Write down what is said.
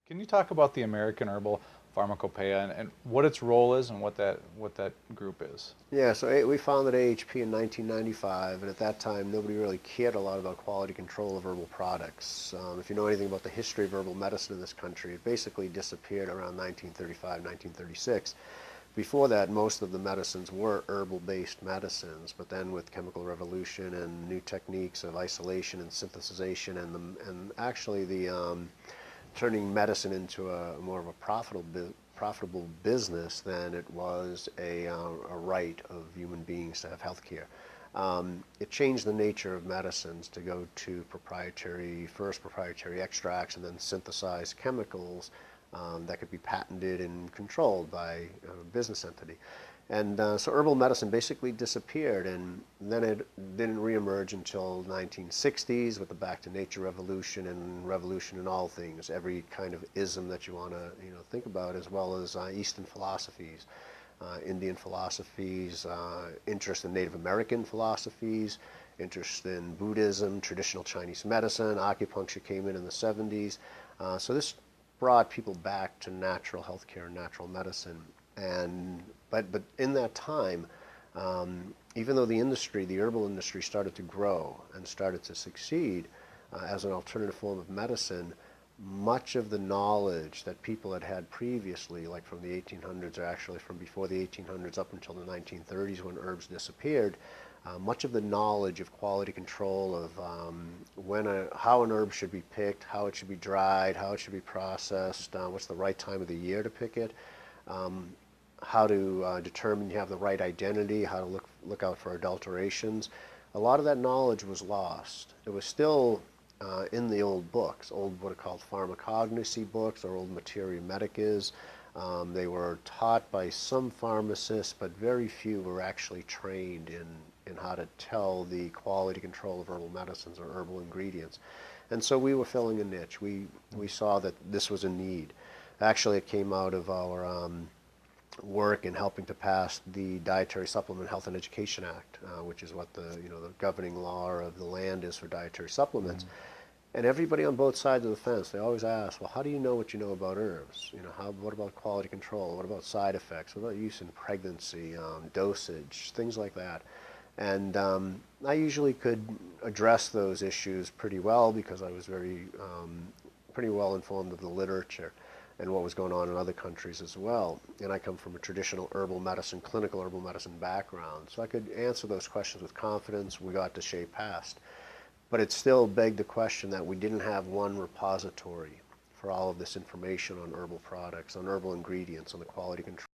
Can you talk about the American Herbal Pharmacopoeia and what its role is and what that group is? Yeah, so we founded AHP in 1995, and at that time nobody really cared a lot about quality control of herbal products. If you know anything about the history of herbal medicine in this country, it basically disappeared around 1935, 1936. Before that, most of the medicines were herbal-based medicines, but then with chemical revolution and new techniques of isolation and synthesization and actually the turning medicine into a more of a profitable business than it was a right of human beings to have health care. It changed the nature of medicines to go to first proprietary extracts and then synthesized chemicals that could be patented and controlled by a business entity. And so herbal medicine basically disappeared, and then it didn't reemerge until 1960s with the Back to Nature revolution and revolution in all things, every kind of ism that you want to think about, as well as Eastern philosophies, Indian philosophies, interest in Native American philosophies, interest in Buddhism, traditional Chinese medicine, acupuncture came in the 70s. So this brought people back to natural healthcare and natural medicine. But in that time, even though the herbal industry started to grow and started to succeed as an alternative form of medicine, much of the knowledge that people had had previously, like from the 1800s, or actually from before the 1800s up until the 1930s when herbs disappeared, much of the knowledge of quality control of how an herb should be picked, how it should be dried, how it should be processed, what's the right time of the year to pick it, how to determine you have the right identity, how to look out for adulterations. A lot of that knowledge was lost. It was still in the old books, old what are called pharmacognosy books or old materia medicas. They were taught by some pharmacists, but very few were actually trained in how to tell the quality control of herbal medicines or herbal ingredients. And so we were filling a niche. We saw that this was a need. Actually, it came out of our work in helping to pass the Dietary Supplement Health and Education Act, which is what the governing law of the land is for dietary supplements. And everybody on both sides of the fence, they always ask, well, how do you know what you know about herbs? What about quality control? What about side effects? What about use in pregnancy, dosage, things like that? And I usually could address those issues pretty well because I was pretty well informed of the literature and what was going on in other countries as well. And I come from a traditional herbal medicine, clinical herbal medicine background. So I could answer those questions with confidence. We got to shape past. But it still begged the question that we didn't have one repository for all of this information on herbal products, on herbal ingredients, on the quality control.